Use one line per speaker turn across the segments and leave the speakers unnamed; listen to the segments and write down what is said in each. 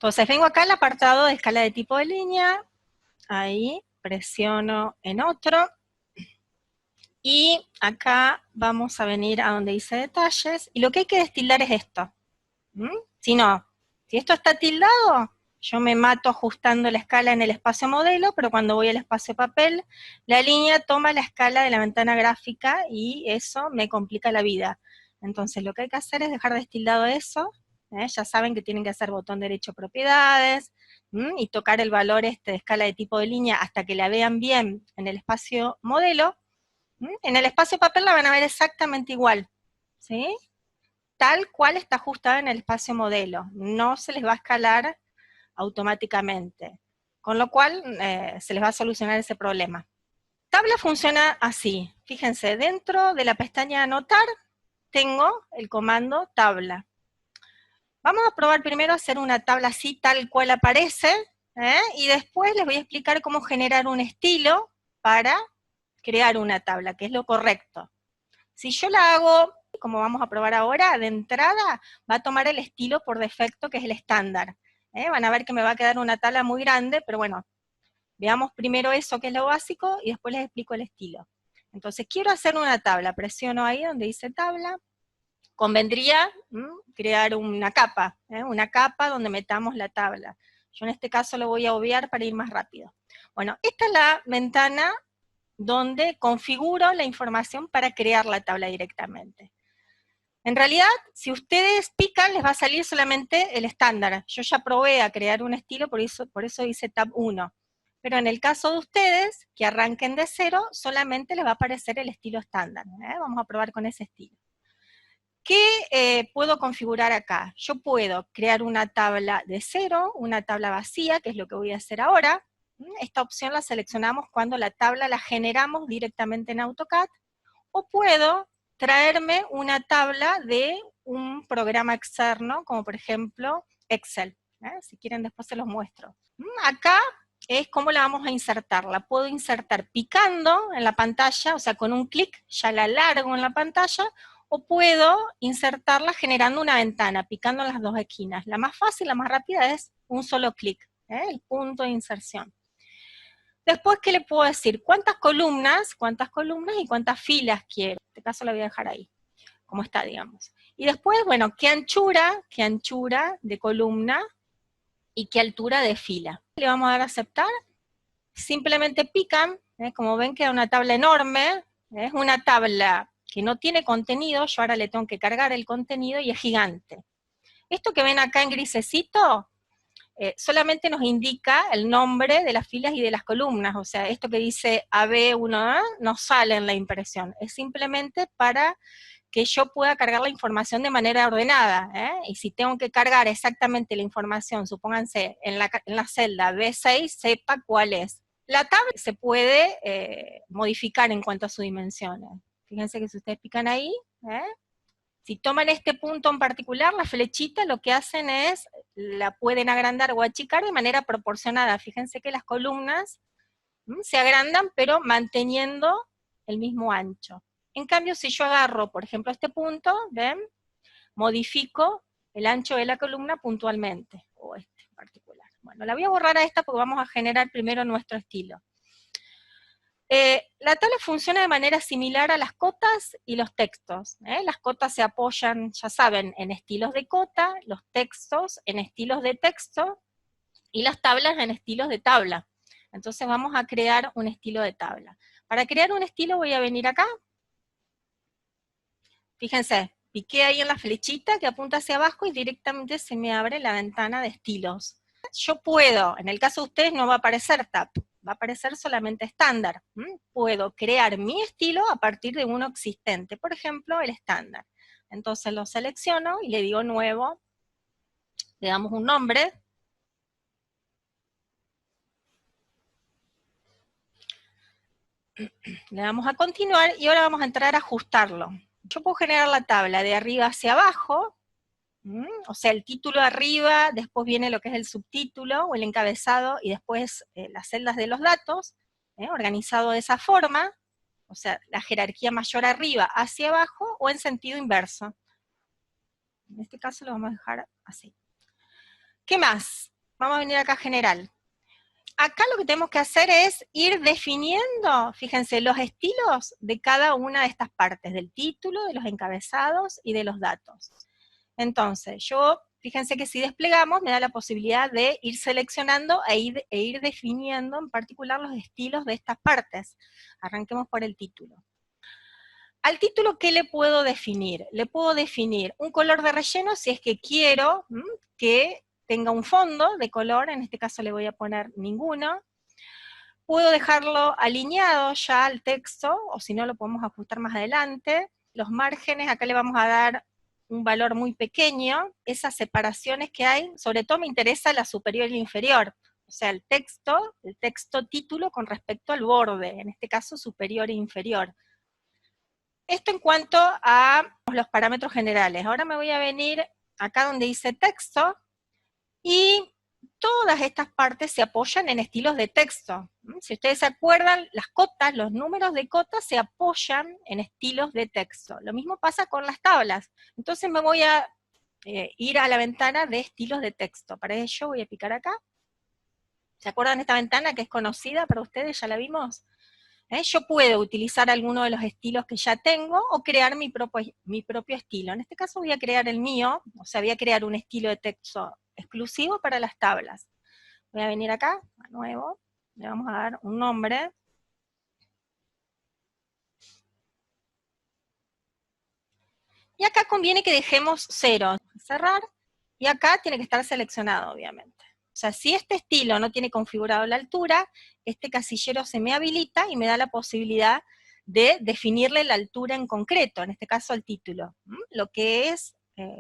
Entonces vengo acá al apartado de escala de tipo de línea, ahí presiono en otro, y acá vamos a venir a donde dice detalles, y lo que hay que destildar es esto. Si no, si esto está tildado, yo me mato ajustando la escala en el espacio modelo, pero cuando voy al espacio papel, la línea toma la escala de la ventana gráfica y eso me complica la vida. Entonces lo que hay que hacer es dejar destildado eso, ya saben que tienen que hacer botón derecho propiedades, y tocar el valor de escala de tipo de línea hasta que la vean bien en el espacio modelo. En el espacio papel la van a ver exactamente igual, ¿sí? Tal cual está ajustada en el espacio modelo, no se les va a escalar automáticamente, con lo cual se les va a solucionar ese problema. Tabla funciona así, fíjense, dentro de la pestaña anotar tengo el comando tabla. Vamos a probar primero a hacer una tabla así tal cual aparece, y después les voy a explicar cómo generar un estilo para crear una tabla, que es lo correcto. Si yo la hago, como vamos a probar ahora, de entrada va a tomar el estilo por defecto, que es el estándar. Van a ver que me va a quedar una tabla muy grande, pero bueno, veamos primero eso que es lo básico y después les explico el estilo. Entonces quiero hacer una tabla, presiono ahí donde dice tabla, convendría crear una capa donde metamos la tabla. Yo en este caso lo voy a obviar para ir más rápido. Bueno, esta es la ventana donde configuro la información para crear la tabla directamente. En realidad, si ustedes pican, les va a salir solamente el estándar. Yo ya probé a crear un estilo, por eso hice tab 1. Pero en el caso de ustedes, que arranquen de cero, solamente les va a aparecer el estilo estándar. Vamos a probar con ese estilo. ¿Qué puedo configurar acá? Yo puedo crear una tabla de cero, una tabla vacía, que es lo que voy a hacer ahora. Esta opción la seleccionamos cuando la tabla la generamos directamente en AutoCAD, o puedo traerme una tabla de un programa externo, como por ejemplo Excel. Si quieren después se los muestro. Acá es cómo la vamos a insertar. La puedo insertar picando en la pantalla, o sea, con un clic ya la largo en la pantalla, o puedo insertarla generando una ventana, picando en las dos esquinas. La más fácil, la más rápida es un solo clic, el punto de inserción. Después, ¿qué le puedo decir? ¿Cuántas columnas y cuántas filas quiero? En este caso la voy a dejar ahí, como está, digamos. Y después, bueno, qué anchura de columna y qué altura de fila. Le vamos a dar a aceptar. Simplemente pican, como ven queda una tabla enorme, es una tabla que no tiene contenido, yo ahora le tengo que cargar el contenido y es gigante. Esto que ven acá en grisecito, solamente nos indica el nombre de las filas y de las columnas, o sea, esto que dice AB1A no sale en la impresión, es simplemente para que yo pueda cargar la información de manera ordenada, y si tengo que cargar exactamente la información, supónganse, en la celda B6, sepa cuál es. La tabla se puede modificar en cuanto a sus dimensiones. Fíjense que si ustedes pican ahí, si toman este punto en particular, la flechita lo que hacen es, la pueden agrandar o achicar de manera proporcionada. Fíjense que las columnas se agrandan, pero manteniendo el mismo ancho. En cambio, si yo agarro, por ejemplo, este punto, ¿ven? Modifico el ancho de la columna puntualmente, o este en particular. Bueno, la voy a borrar a esta porque vamos a generar primero nuestro estilo. La tabla funciona de manera similar a las cotas y los textos. Las cotas se apoyan, ya saben, en estilos de cota, los textos en estilos de texto, y las tablas en estilos de tabla. Entonces vamos a crear un estilo de tabla. Para crear un estilo voy a venir acá. Fíjense, piqué ahí en la flechita que apunta hacia abajo y directamente se me abre la ventana de estilos. Yo puedo, en el caso de ustedes no va a aparecer tab, va a aparecer solamente estándar. Puedo crear mi estilo a partir de uno existente, por ejemplo, el estándar. Entonces lo selecciono y le digo nuevo, le damos un nombre. Le damos a continuar y ahora vamos a entrar a ajustarlo. Yo puedo generar la tabla de arriba hacia abajo, o sea, el título arriba, después viene lo que es el subtítulo o el encabezado, y después las celdas de los datos, organizado de esa forma, o sea, la jerarquía mayor arriba hacia abajo, o en sentido inverso. En este caso lo vamos a dejar así. ¿Qué más? Vamos a venir acá a general. Acá lo que tenemos que hacer es ir definiendo, fíjense, los estilos de cada una de estas partes, del título, de los encabezados y de los datos. Entonces, fíjense que si desplegamos, me da la posibilidad de ir seleccionando e ir definiendo en particular los estilos de estas partes. Arranquemos por el título. Al título, ¿qué le puedo definir? Le puedo definir un color de relleno si es que quiero que tenga un fondo de color, en este caso le voy a poner ninguno. Puedo dejarlo alineado ya al texto, o si no lo podemos ajustar más adelante. Los márgenes, acá le vamos a dar un valor muy pequeño. Esas separaciones que hay, sobre todo me interesa la superior y la inferior. O sea, el texto título con respecto al borde, en este caso superior e inferior. Esto en cuanto a los parámetros generales. Ahora me voy a venir acá donde dice texto, y todas estas partes se apoyan en estilos de texto. Si ustedes se acuerdan, las cotas, los números de cotas se apoyan en estilos de texto. Lo mismo pasa con las tablas. Entonces me voy a ir a la ventana de estilos de texto. Para ello voy a picar acá. ¿Se acuerdan de esta ventana que es conocida para ustedes? ¿Ya la vimos? Yo puedo utilizar alguno de los estilos que ya tengo o crear mi propio estilo. En este caso voy a crear el mío, o sea, voy a crear un estilo de texto exclusivo para las tablas. Voy a venir acá, a nuevo, le vamos a dar un nombre. Y acá conviene que dejemos 0, cerrar, y acá tiene que estar seleccionado, obviamente. O sea, si este estilo no tiene configurado la altura, este casillero se me habilita y me da la posibilidad de definirle la altura en concreto, en este caso el título, lo que es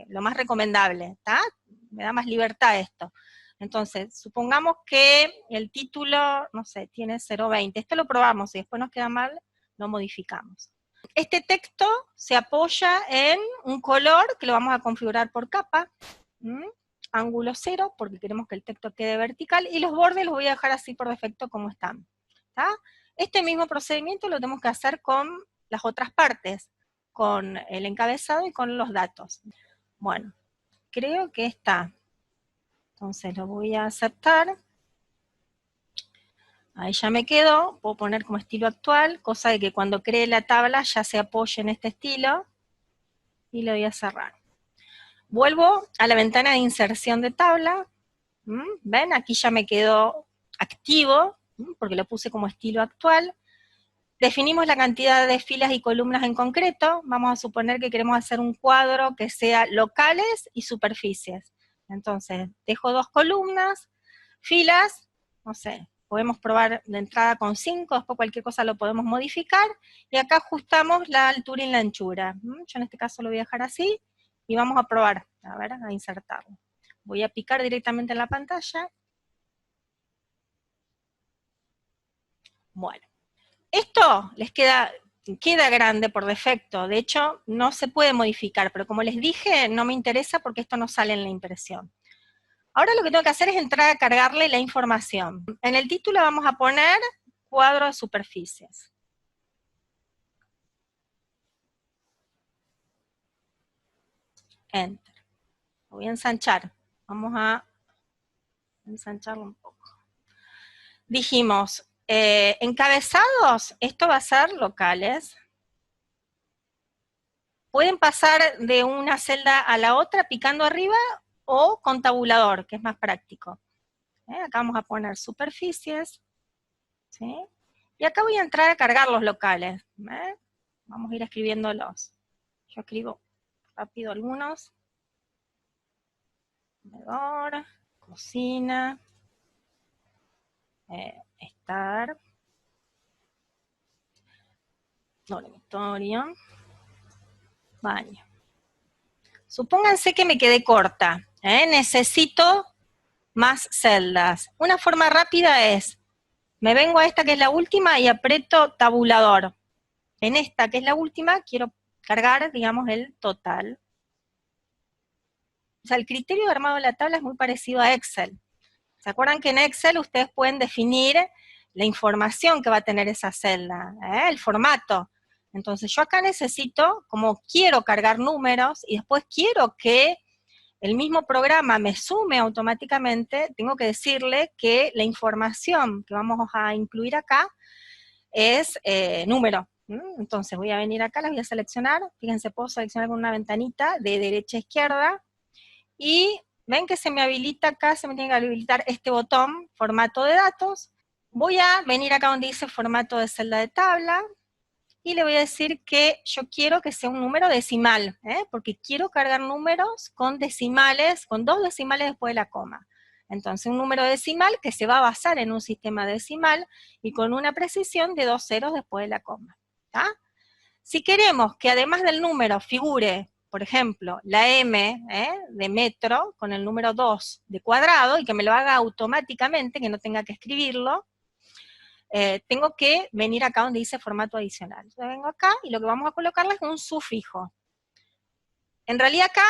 lo más recomendable, ¿está? Me da más libertad esto. Entonces, supongamos que el título, no sé, tiene 0.20, esto lo probamos y después nos queda mal, lo modificamos. Este texto se apoya en un color que lo vamos a configurar por capa, ángulo 0, porque queremos que el texto quede vertical, y los bordes los voy a dejar así por defecto como están. ¿Está? Este mismo procedimiento lo tenemos que hacer con las otras partes, con el encabezado y con los datos. Bueno, creo que está. Entonces lo voy a aceptar. Ahí ya me quedó, puedo poner como estilo actual, cosa de que cuando cree la tabla ya se apoye en este estilo, y lo voy a cerrar. Vuelvo a la ventana de inserción de tabla, ¿ven? Aquí ya me quedó activo, porque lo puse como estilo actual. Definimos la cantidad de filas y columnas en concreto, vamos a suponer que queremos hacer un cuadro que sea locales y superficies. Entonces, dejo 2 columnas, filas, no sé, podemos probar de entrada con 5, después cualquier cosa lo podemos modificar, y acá ajustamos la altura y la anchura. Yo en este caso lo voy a dejar así, y vamos a probar, a ver, a insertarlo. Voy a picar directamente en la pantalla. Bueno, esto les queda grande por defecto, de hecho no se puede modificar, pero como les dije, no me interesa porque esto no sale en la impresión. Ahora lo que tengo que hacer es entrar a cargarle la información. En el título vamos a poner cuadro de superficies. Enter. Lo voy a ensanchar. Vamos a ensancharlo un poco. Dijimos, encabezados, esto va a ser locales. Pueden pasar de una celda a la otra picando arriba o con tabulador, que es más práctico. Acá vamos a poner superficies, ¿sí? Y acá voy a entrar a cargar los locales. Vamos a ir escribiéndolos. Yo escribo rápido algunos. Comedor, cocina, estar, dormitorio, baño. Supónganse que me quedé corta, necesito más celdas. Una forma rápida es, me vengo a esta que es la última y aprieto tabulador. En esta que es la última quiero cargar, digamos, el total. O sea, el criterio de armado de la tabla es muy parecido a Excel. ¿Se acuerdan que en Excel ustedes pueden definir la información que va a tener esa celda, el formato? Entonces yo acá necesito, como quiero cargar números, y después quiero que el mismo programa me sume automáticamente, tengo que decirle que la información que vamos a incluir acá es número. Entonces voy a venir acá, las voy a seleccionar, fíjense, puedo seleccionar con una ventanita de derecha a izquierda, y ven que se me habilita acá, se me tiene que habilitar este botón, formato de datos. Voy a venir acá donde dice formato de celda de tabla, y le voy a decir que yo quiero que sea un número decimal, porque quiero cargar números con decimales, con 2 decimales después de la coma. Entonces un número decimal que se va a basar en un sistema decimal y con una precisión de 2 ceros después de la coma. ¿Tá? Si queremos que además del número figure, por ejemplo, la M de metro con el número 2 de cuadrado y que me lo haga automáticamente, que no tenga que escribirlo, tengo que venir acá donde dice formato adicional. Entonces vengo acá y lo que vamos a colocarle es un sufijo. En realidad acá,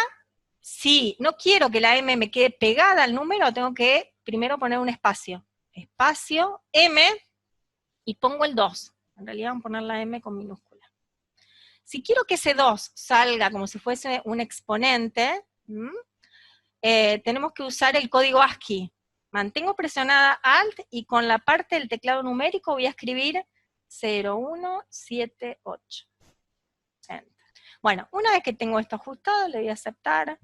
si no quiero que la M me quede pegada al número, tengo que primero poner un espacio. Espacio, M, y pongo el 2. En realidad vamos a poner la M con minúscula. Si quiero que ese 2 salga como si fuese un exponente, tenemos que usar el código ASCII. Mantengo presionada Alt y con la parte del teclado numérico voy a escribir 0178. Enter. Bueno, una vez que tengo esto ajustado, le doy a aceptar,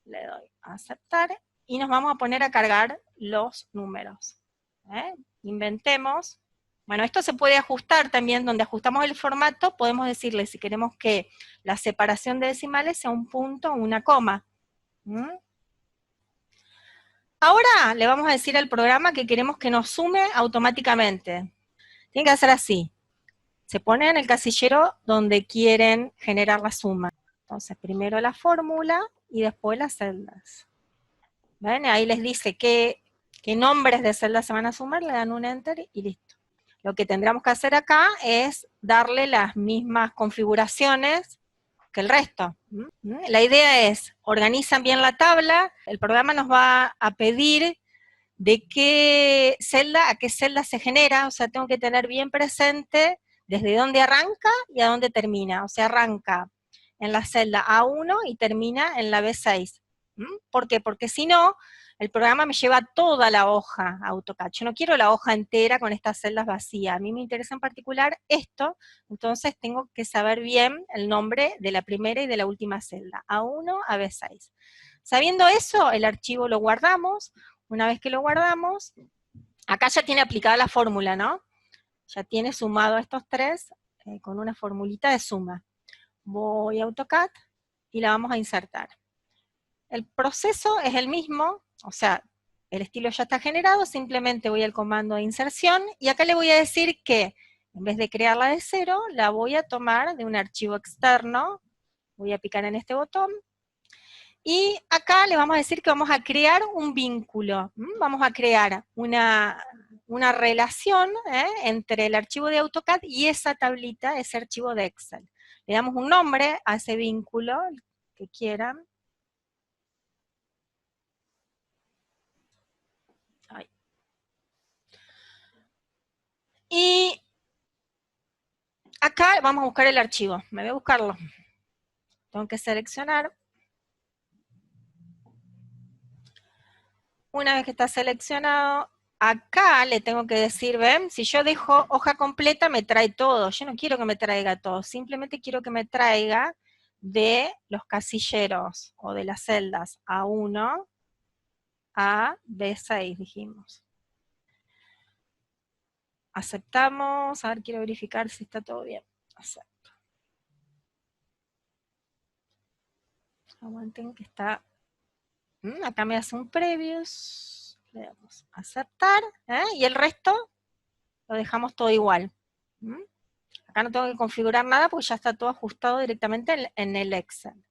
le doy a aceptar, y nos vamos a poner a cargar los números. Inventemos. Bueno, esto se puede ajustar también, donde ajustamos el formato, podemos decirle si queremos que la separación de decimales sea un punto o una coma. Ahora le vamos a decir al programa que queremos que nos sume automáticamente. Tiene que hacer así. Se pone en el casillero donde quieren generar la suma. Entonces, primero la fórmula y después las celdas. ¿Ven? Ahí les dice qué nombres de celdas se van a sumar, le dan un enter y listo. Lo que tendríamos que hacer acá es darle las mismas configuraciones que el resto. La idea es, organizan bien la tabla, el programa nos va a pedir de qué celda a qué celda se genera, o sea, tengo que tener bien presente desde dónde arranca y a dónde termina. O sea, arranca en la celda A1 y termina en la B6. ¿Por qué? Porque si no, el programa me lleva toda la hoja a AutoCAD. Yo no quiero la hoja entera con estas celdas vacías. A mí me interesa en particular esto, entonces tengo que saber bien el nombre de la primera y de la última celda, A1 a B6. Sabiendo eso, el archivo lo guardamos. Una vez que lo guardamos, acá ya tiene aplicada la fórmula, ¿no? Ya tiene sumado a estos tres con una formulita de suma. Voy a AutoCAD y la vamos a insertar. El proceso es el mismo, o sea, el estilo ya está generado, simplemente voy al comando de inserción, y acá le voy a decir que, en vez de crearla de cero, la voy a tomar de un archivo externo, voy a picar en este botón, y acá le vamos a decir que vamos a crear un vínculo, vamos a crear una relación entre el archivo de AutoCAD y esa tablita, ese archivo de Excel. Le damos un nombre a ese vínculo, el que quieran. Ay. Y acá vamos a buscar el archivo, me voy a buscarlo. Tengo que seleccionar. Una vez que está seleccionado, acá le tengo que decir, ven, si yo dejo hoja completa me trae todo. Yo no quiero que me traiga todo, simplemente quiero que me traiga de los casilleros o de las celdas A1 a B6, dijimos. Aceptamos, a ver, quiero verificar si está todo bien. Acepto. Aguanten que está... acá me hace un previous, le damos a aceptar, y el resto lo dejamos todo igual. Acá no tengo que configurar nada porque ya está todo ajustado directamente en el Excel.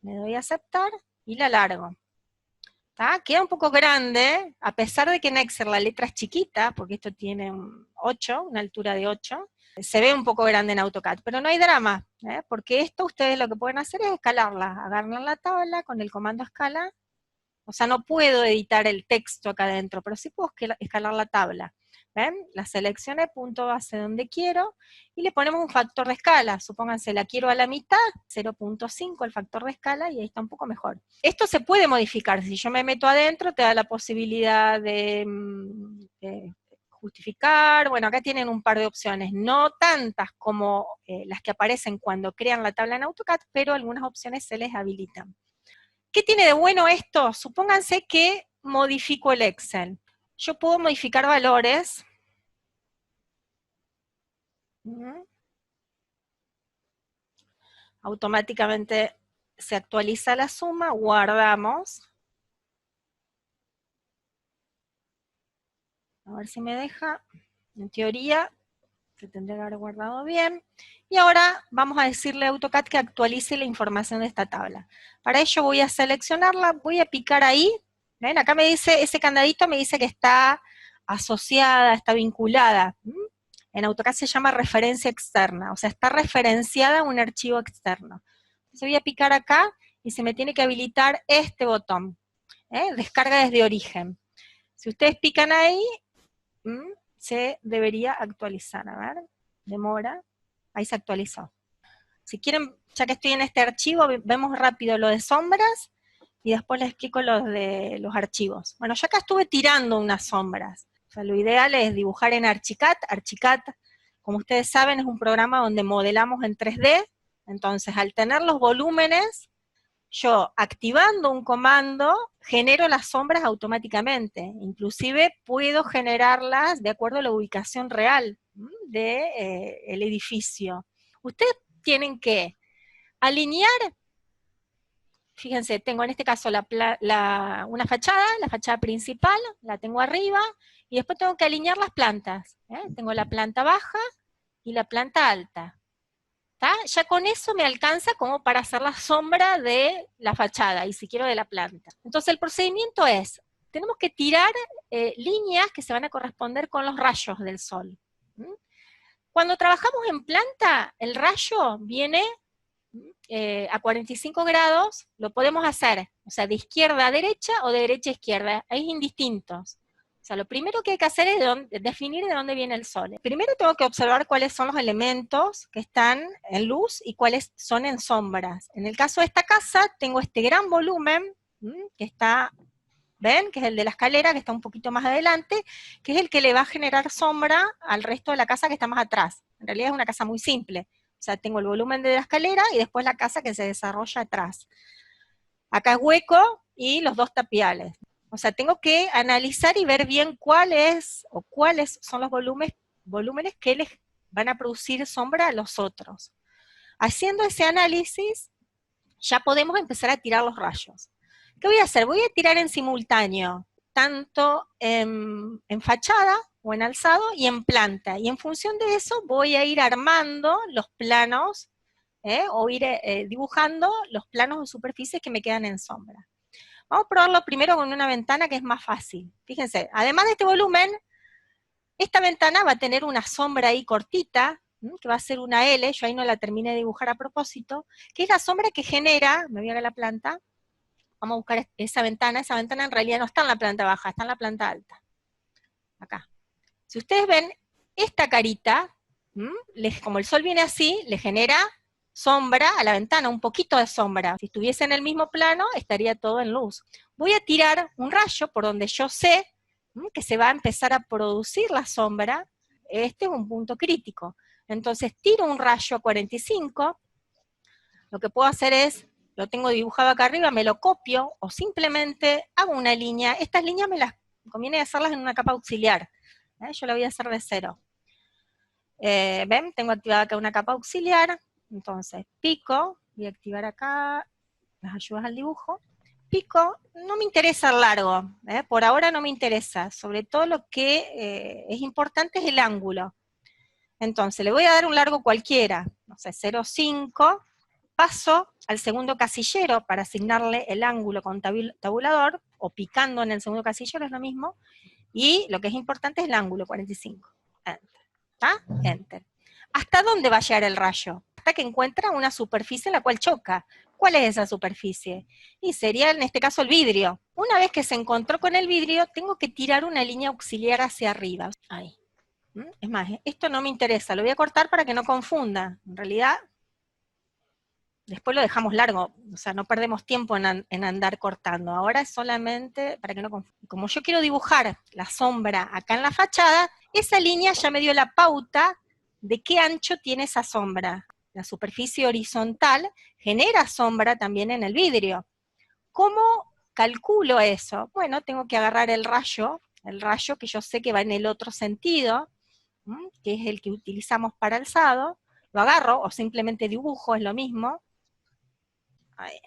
Le doy a aceptar y la largo. Queda un poco grande, a pesar de que en Excel la letra es chiquita, porque esto tiene un 8, una altura de 8, se ve un poco grande en AutoCAD, pero no hay drama, porque esto ustedes lo que pueden hacer es escalarla, agarran la tabla con el comando escala, o sea, no puedo editar el texto acá adentro, pero sí puedo escalar la tabla. ¿Ven? La seleccioné, punto base donde quiero, y le ponemos un factor de escala. Supónganse, la quiero a la mitad, 0.5 el factor de escala, y ahí está un poco mejor. Esto se puede modificar. Si yo me meto adentro, te da la posibilidad de justificar. Bueno, acá tienen un par de opciones, no tantas como las que aparecen cuando crean la tabla en AutoCAD, pero algunas opciones se les habilitan. ¿Qué tiene de bueno esto? Supónganse que modifico el Excel. Yo puedo modificar valores. Automáticamente se actualiza la suma, guardamos. A ver si me deja. En teoría, se tendría que haber guardado bien. Y ahora vamos a decirle a AutoCAD que actualice la información de esta tabla. Para ello voy a seleccionarla, voy a picar ahí. ¿Ven? Acá me dice, ese candadito me dice que está asociada, está vinculada. En AutoCAD se llama referencia externa, o sea, está referenciada a un archivo externo. Entonces voy a picar acá y se me tiene que habilitar este botón, descarga desde origen. Si ustedes pican ahí, se debería actualizar. A ver, demora, ahí se actualizó. Si quieren, ya que estoy en este archivo, vemos rápido lo de sombras y después les explico los de los archivos. Bueno, ya acá estuve tirando unas sombras. O sea, lo ideal es dibujar en Archicad. Archicad, como ustedes saben, es un programa donde modelamos en 3D. Entonces, al tener los volúmenes, yo activando un comando, genero las sombras automáticamente. Inclusive puedo generarlas de acuerdo a la ubicación real del edificio. Ustedes tienen que alinear. Fíjense, tengo en este caso una fachada, la fachada principal, la tengo arriba, y después tengo que alinear las plantas. Tengo la planta baja y la planta alta. ¿Tá? Ya con eso me alcanza como para hacer la sombra de la fachada, y si quiero de la planta. Entonces el procedimiento es, tenemos que tirar líneas que se van a corresponder con los rayos del sol. Cuando trabajamos en planta, el rayo viene a 45 grados, lo podemos hacer, o sea, de izquierda a derecha o de derecha a izquierda, es indistintos. O sea, lo primero que hay que hacer es definir de dónde viene el sol. Primero tengo que observar cuáles son los elementos que están en luz y cuáles son en sombras. En el caso de esta casa, tengo este gran volumen, que está, ¿ven? Que es el de la escalera, que está un poquito más adelante, que es el que le va a generar sombra al resto de la casa que está más atrás. En realidad es una casa muy simple. O sea, tengo el volumen de la escalera y después la casa que se desarrolla atrás. Acá es hueco y los dos tapiales. O sea, tengo que analizar y ver bien cuáles son los volúmenes que les van a producir sombra a los otros. Haciendo ese análisis, ya podemos empezar a tirar los rayos. ¿Qué voy a hacer? Voy a tirar en simultáneo, tanto en fachada, o en alzado, y en planta. Y en función de eso voy a ir armando los planos, o ir dibujando los planos de superficies que me quedan en sombra. Vamos a probarlo primero con una ventana que es más fácil. Fíjense, además de este volumen, esta ventana va a tener una sombra ahí cortita, que va a ser una L, yo ahí no la terminé de dibujar a propósito, que es la sombra que genera, me voy a la planta, vamos a buscar esa ventana en realidad no está en la planta baja, está en la planta alta. Acá. Si ustedes ven, esta carita, como el sol viene así, le genera sombra a la ventana, un poquito de sombra. Si estuviese en el mismo plano, estaría todo en luz. Voy a tirar un rayo por donde yo sé que se va a empezar a producir la sombra. Este es un punto crítico. Entonces tiro un rayo a 45, lo que puedo hacer es, lo tengo dibujado acá arriba, me lo copio, o simplemente hago una línea. Estas líneas conviene hacerlas en una capa auxiliar. Yo la voy a hacer de cero. ¿Ven? Tengo activada acá una capa auxiliar, entonces pico, voy a activar acá las ayudas al dibujo, pico, no me interesa el largo, por ahora no me interesa, sobre todo lo que es importante es el ángulo. Entonces le voy a dar un largo cualquiera, no sé, 0,5, paso al segundo casillero para asignarle el ángulo con tabulador, o picando en el segundo casillero es lo mismo, y lo que es importante es el ángulo, 45. Enter. ¿Está? Enter. ¿Hasta dónde va a llegar el rayo? Hasta que encuentra una superficie en la cual choca. ¿Cuál es esa superficie? Y sería en este caso el vidrio. Una vez que se encontró con el vidrio, tengo que tirar una línea auxiliar hacia arriba. Ahí. Es más, esto no me interesa, lo voy a cortar para que no confunda. En realidad, después lo dejamos largo, o sea, no perdemos tiempo en andar cortando. Ahora es solamente para que no confunda. Como yo quiero dibujar la sombra acá en la fachada, esa línea ya me dio la pauta de qué ancho tiene esa sombra. La superficie horizontal genera sombra también en el vidrio. ¿Cómo calculo eso? Bueno, tengo que agarrar el rayo que yo sé que va en el otro sentido, que es el que utilizamos para alzado, lo agarro o simplemente dibujo, es lo mismo. Ahí.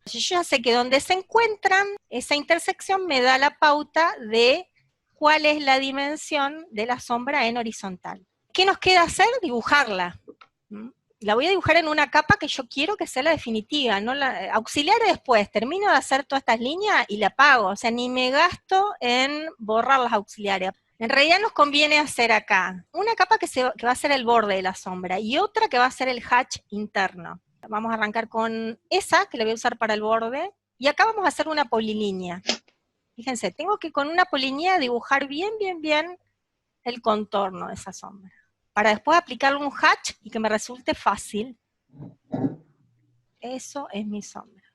Yo ya sé que donde se encuentran, esa intersección me da la pauta de cuál es la dimensión de la sombra en horizontal. ¿Qué nos queda hacer? Dibujarla. La voy a dibujar en una capa que yo quiero que sea la definitiva, no la auxiliar después, termino de hacer todas estas líneas y la apago, o sea, ni me gasto en borrar las auxiliares. En realidad nos conviene hacer acá una capa que va a ser el borde de la sombra y otra que va a ser el hatch interno. Vamos a arrancar con esa, que la voy a usar para el borde, y acá vamos a hacer una polilínea. Fíjense, tengo que con una polilínea dibujar bien el contorno de esa sombra, para después aplicarle un hatch y que me resulte fácil. Eso es mi sombra.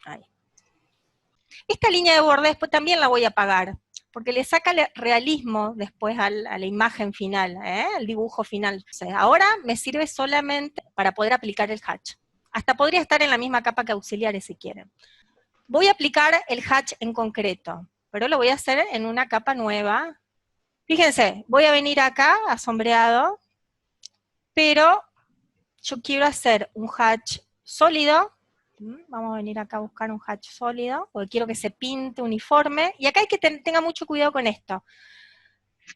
Ahí. Esta línea de borde después también la voy a apagar, porque le saca el realismo después a la imagen final, al dibujo final. O sea, ahora me sirve solamente para poder aplicar el hatch. Hasta podría estar en la misma capa que auxiliares si quieren. Voy a aplicar el hatch en concreto, pero lo voy a hacer en una capa nueva. Fíjense, voy a venir acá a sombreado, pero yo quiero hacer un hatch sólido. Vamos a venir acá a buscar un hatch sólido, porque quiero que se pinte uniforme, y acá hay que tenga mucho cuidado con esto.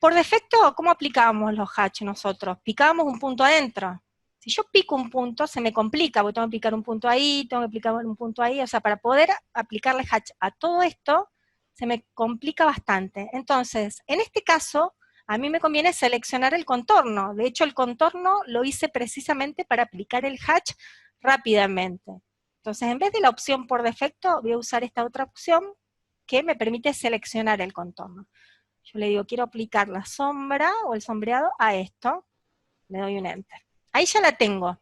Por defecto, ¿cómo aplicábamos los hatch nosotros? Picábamos un punto adentro. Si yo pico un punto, se me complica, porque tengo que aplicar un punto ahí, tengo que aplicar un punto ahí, o sea, para poder aplicarle hatch a todo esto, se me complica bastante. Entonces, en este caso, a mí me conviene seleccionar el contorno. De hecho, el contorno lo hice precisamente para aplicar el hatch rápidamente. Entonces, en vez de la opción por defecto, voy a usar esta otra opción que me permite seleccionar el contorno. Yo le digo, quiero aplicar la sombra o el sombreado a esto. Le doy un Enter. Ahí ya la tengo.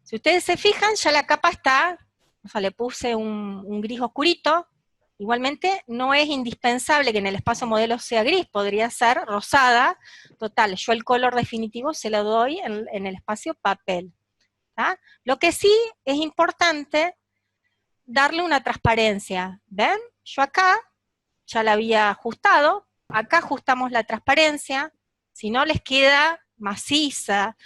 Si ustedes se fijan, ya la capa está, o sea, le puse un gris oscurito. Igualmente, no es indispensable que en el espacio modelo sea gris, podría ser rosada. Total, yo el color definitivo se lo doy en el espacio papel. ¿tá? Lo que sí es importante, darle una transparencia. ¿Ven? Yo acá ya la había ajustado, acá ajustamos la transparencia, si no les queda maciza,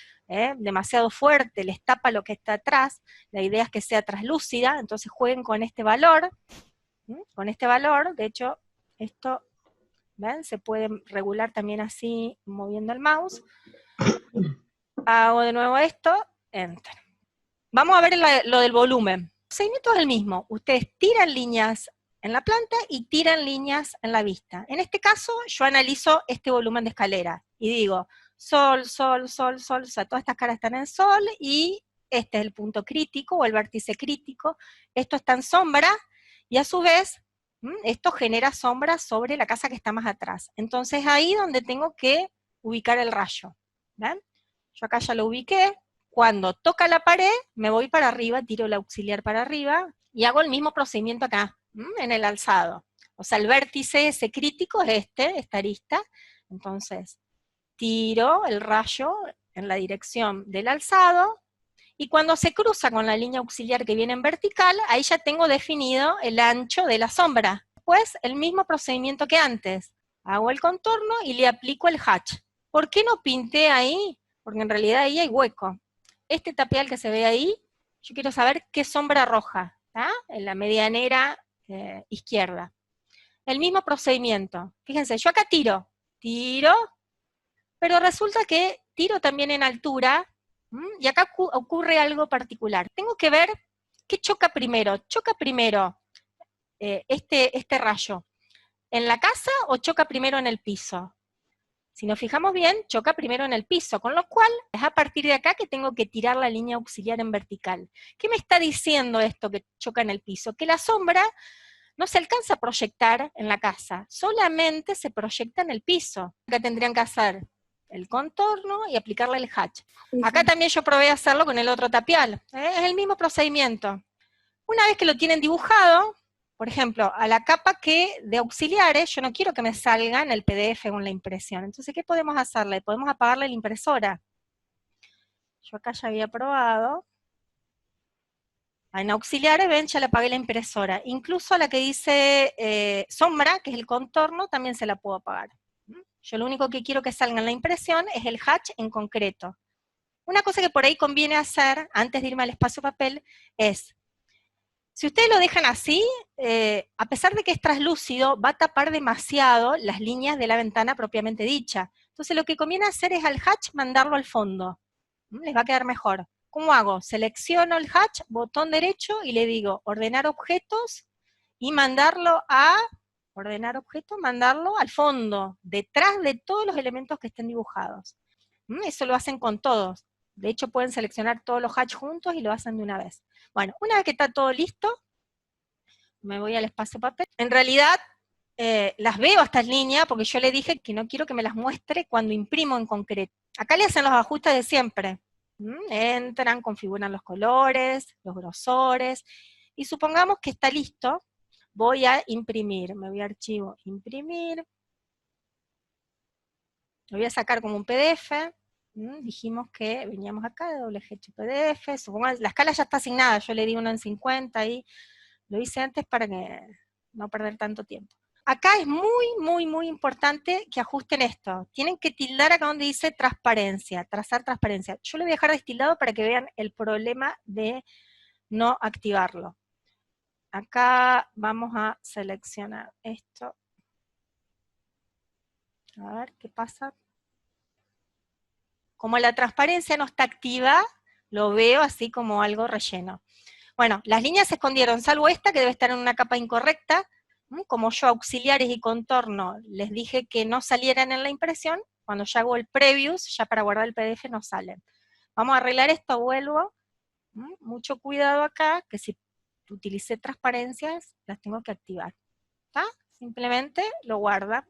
demasiado fuerte, les tapa lo que está atrás, la idea es que sea translúcida, entonces jueguen con este valor, de hecho, esto, ¿ven? Se puede regular también así, moviendo el mouse. Hago de nuevo esto, Enter. Vamos a ver lo del volumen. El procedimiento es el mismo, ustedes tiran líneas en la planta y tiran líneas en la vista. En este caso, yo analizo este volumen de escalera y digo, sol, sol, sol, sol, o sea, todas estas caras están en sol y este es el punto crítico o el vértice crítico, esto está en sombra y a su vez, esto genera sombra sobre la casa que está más atrás. Entonces ahí donde tengo que ubicar el rayo. ¿Ven? Yo acá ya lo ubiqué, cuando toca la pared, me voy para arriba, tiro el auxiliar para arriba y hago el mismo procedimiento acá, en el alzado. O sea, el vértice ese crítico es esta arista, entonces tiro el rayo en la dirección del alzado, y cuando se cruza con la línea auxiliar que viene en vertical, ahí ya tengo definido el ancho de la sombra. Después, el mismo procedimiento que antes. Hago el contorno y le aplico el hatch. ¿Por qué no pinté ahí? Porque en realidad ahí hay hueco. Este tapial que se ve ahí, yo quiero saber qué sombra roja, ¿tá? En la medianera izquierda. El mismo procedimiento. Fíjense, yo acá tiro, pero resulta que tiro también en altura, y acá ocurre algo particular. Tengo que ver qué choca primero. ¿Choca primero este rayo en la casa o choca primero en el piso? Si nos fijamos bien, choca primero en el piso, con lo cual es a partir de acá que tengo que tirar la línea auxiliar en vertical. ¿Qué me está diciendo esto que choca en el piso? Que la sombra no se alcanza a proyectar en la casa, solamente se proyecta en el piso. Acá tendrían que hacer el contorno y aplicarle el hatch. Acá también yo probé hacerlo con el otro tapial, es el mismo procedimiento. Una vez que lo tienen dibujado, por ejemplo, a la capa de auxiliares, yo no quiero que me salga en el PDF o en la impresión. Entonces, ¿qué podemos hacerle? Podemos apagarle la impresora. Yo acá ya había probado. En auxiliares, ven, ya le apagué la impresora. Incluso a la que dice sombra, que es el contorno, también se la puedo apagar. Yo lo único que quiero que salga en la impresión es el hatch en concreto. Una cosa que por ahí conviene hacer, antes de irme al espacio papel, es, si ustedes lo dejan así, a pesar de que es translúcido, va a tapar demasiado las líneas de la ventana propiamente dicha. Entonces lo que conviene hacer es al hatch mandarlo al fondo. Les va a quedar mejor. ¿Cómo hago? Selecciono el hatch, botón derecho, y le digo ordenar objetos, y mandarlo mandarlo al fondo, detrás de todos los elementos que estén dibujados. Eso lo hacen con todos. De hecho, pueden seleccionar todos los hatch juntos y lo hacen de una vez. Bueno, una vez que está todo listo, me voy al espacio papel. En realidad, las veo a estas líneas porque yo le dije que no quiero que me las muestre cuando imprimo en concreto. Acá le hacen los ajustes de siempre. Entran, configuran los colores, los grosores, y supongamos que está listo, voy a imprimir, me voy a archivo, imprimir, lo voy a sacar como un PDF, dijimos que veníamos acá de WGET PDF, supongamos, la escala ya está asignada, yo le di uno en 50 y lo hice antes para que no perder tanto tiempo. Acá es muy importante que ajusten esto. Tienen que tildar acá donde dice transparencia, trazar transparencia. Yo lo voy a dejar destildado para que vean el problema de no activarlo. Acá vamos a seleccionar esto. A ver qué pasa. Como la transparencia no está activa, lo veo así como algo relleno. Bueno, las líneas se escondieron, salvo esta que debe estar en una capa incorrecta. Como yo auxiliares y contorno les dije que no salieran en la impresión, cuando ya hago el previous, ya para guardar el PDF no salen. Vamos a arreglar esto, vuelvo. Mucho cuidado acá, que si utilicé transparencias, las tengo que activar. ¿Está? Simplemente lo guarda.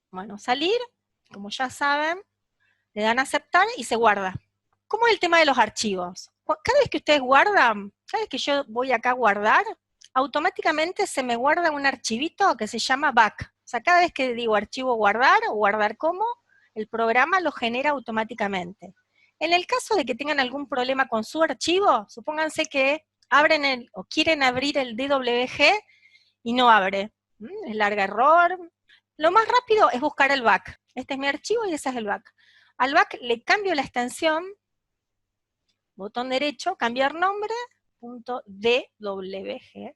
Bueno, salir, como ya saben, le dan a aceptar y se guarda. ¿Cómo es el tema de los archivos? Cada vez que ustedes guardan, cada vez que yo voy acá a guardar, automáticamente se me guarda un archivito que se llama back. O sea, cada vez que digo archivo guardar o guardar como, el programa lo genera automáticamente. En el caso de que tengan algún problema con su archivo, supónganse que abren o quieren abrir el DWG y no abre. Es larga error. Lo más rápido es buscar el back. Este es mi archivo y ese es el back. Al back le cambio la extensión, botón derecho, cambiar nombre, .dwg,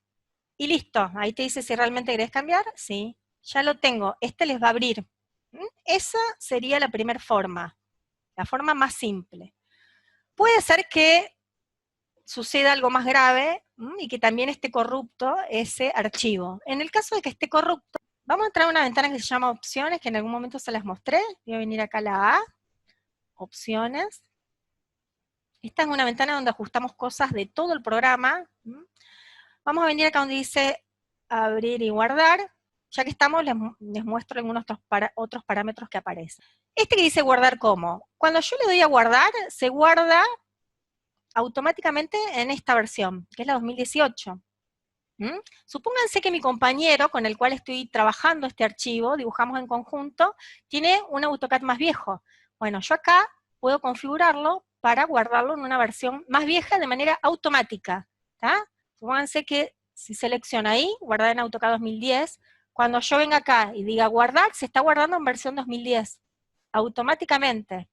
y listo. Ahí te dice si realmente querés cambiar, sí, ya lo tengo, este les va a abrir. Esa sería la primera forma, la forma más simple. Puede ser que suceda algo más grave y que también esté corrupto ese archivo. En el caso de que esté corrupto, vamos a entrar a una ventana que se llama opciones, que en algún momento se las mostré. Voy a venir acá a la A, opciones. Esta es una ventana donde ajustamos cosas de todo el programa. Vamos a venir acá donde dice abrir y guardar. Ya que estamos, les muestro algunos otros parámetros que aparecen. Este que dice guardar como, cuando yo le doy a guardar, se guarda automáticamente en esta versión, que es la 2018. Supónganse que mi compañero con el cual estoy trabajando este archivo, dibujamos en conjunto, tiene un AutoCAD más viejo. Bueno, yo acá puedo configurarlo para guardarlo en una versión más vieja de manera automática. Supónganse que si selecciono ahí, guardar en AutoCAD 2010, cuando yo venga acá y diga guardar, se está guardando en versión 2010, automáticamente.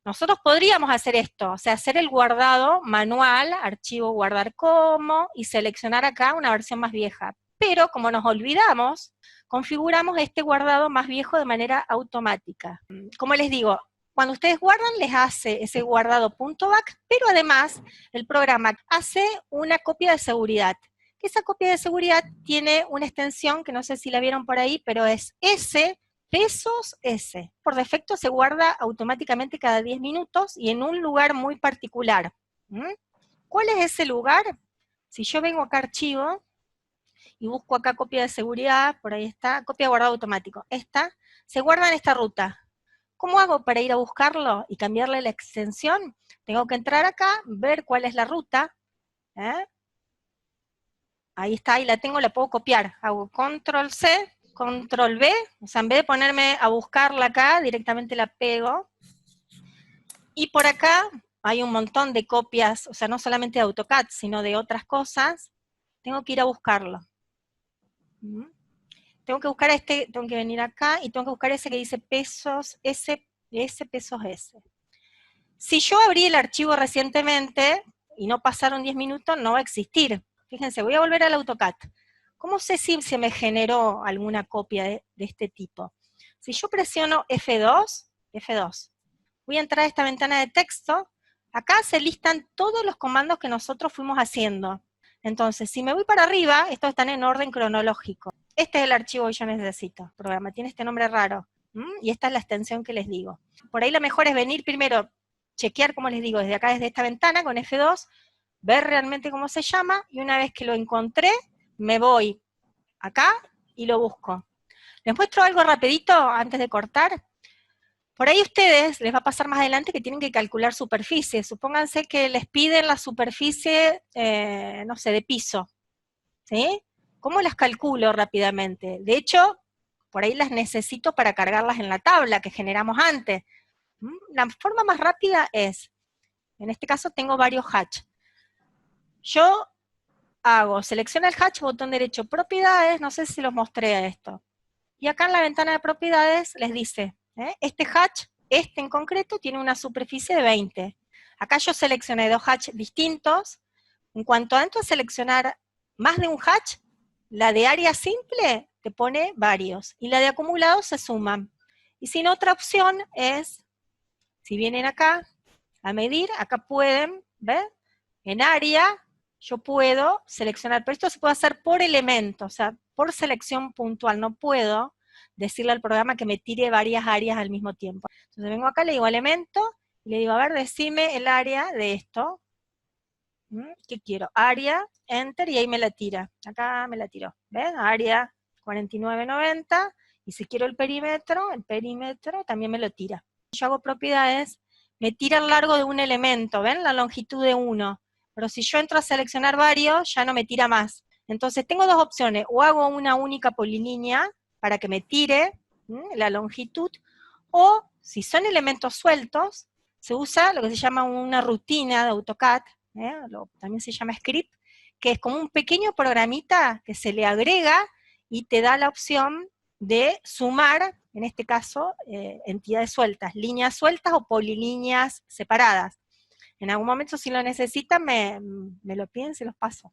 Nosotros podríamos hacer esto, o sea, hacer el guardado manual, archivo guardar como, y seleccionar acá una versión más vieja. Pero como nos olvidamos, configuramos este guardado más viejo de manera automática. Como les digo, cuando ustedes guardan, les hace ese guardado .back, pero además el programa hace una copia de seguridad. Esa copia de seguridad tiene una extensión, que no sé si la vieron por ahí, pero es S, pesos S. Por defecto se guarda automáticamente cada 10 minutos y en un lugar muy particular. ¿Cuál es ese lugar? Si yo vengo acá a archivo, y busco acá copia de seguridad, por ahí está, copia de guardado automático. Esta se guarda en esta ruta. ¿Cómo hago para ir a buscarlo y cambiarle la extensión? Tengo que entrar acá, ver cuál es la ruta. Ahí está, ahí la tengo, la puedo copiar. Hago control C, control V, o sea, en vez de ponerme a buscarla acá, directamente la pego. Y por acá hay un montón de copias, o sea, no solamente de AutoCAD, sino de otras cosas. Tengo que ir a buscarlo. Tengo que buscar tengo que venir acá y tengo que buscar ese que dice pesos S, pesos S. Si yo abrí el archivo recientemente y no pasaron 10 minutos, no va a existir. Fíjense, voy a volver al AutoCAD. ¿Cómo sé si se me generó alguna copia de este tipo? Si yo presiono F2, voy a entrar a esta ventana de texto. Acá se listan todos los comandos que nosotros fuimos haciendo. Entonces, si me voy para arriba, estos están en orden cronológico. Este es el archivo que yo necesito. El programa tiene este nombre raro. Y esta es la extensión que les digo. Por ahí lo mejor es venir primero, chequear, como les digo, desde acá, desde esta ventana, con F2, ver realmente cómo se llama, y una vez que lo encontré, me voy acá y lo busco. Les muestro algo rapidito antes de cortar. Por ahí ustedes, les va a pasar más adelante que tienen que calcular superficie. Supónganse que les piden la superficie, no sé, de piso. ¿Sí? ¿Cómo las calculo rápidamente? De hecho, por ahí las necesito para cargarlas en la tabla que generamos antes. La forma más rápida es, en este caso tengo varios hatch. Yo selecciono el hatch, botón derecho, propiedades, no sé si los mostré esto. Y acá en la ventana de propiedades les dice, este hatch, este en concreto, tiene una superficie de 20. Acá yo seleccioné dos hatches distintos. En cuanto entro a seleccionar más de un hatch, la de área simple te pone varios, y la de acumulado se suman. Y sin otra opción es, si vienen acá a medir, acá pueden, ¿ver? En área, yo puedo seleccionar, pero esto se puede hacer por elemento, o sea, por selección puntual, no puedo decirle al programa que me tire varias áreas al mismo tiempo. Entonces vengo acá, le digo elemento, y le digo, a ver, decime el área de esto. ¿Qué quiero? Área, enter, y ahí me la tira. Acá me la tiró, ¿ven? Área 4990, y si quiero el perímetro también me lo tira. Yo hago propiedades, me tira el largo de un elemento, ¿ven? La longitud de 1. Pero si yo entro a seleccionar varios, ya no me tira más. Entonces tengo dos opciones, o hago una única polilínea para que me tire la longitud, o si son elementos sueltos, se usa lo que se llama una rutina de AutoCAD, también se llama script, que es como un pequeño programita que se le agrega y te da la opción de sumar, en este caso, entidades sueltas, líneas sueltas o polilíneas separadas. En algún momento, si lo necesitan, me lo piden, se los paso.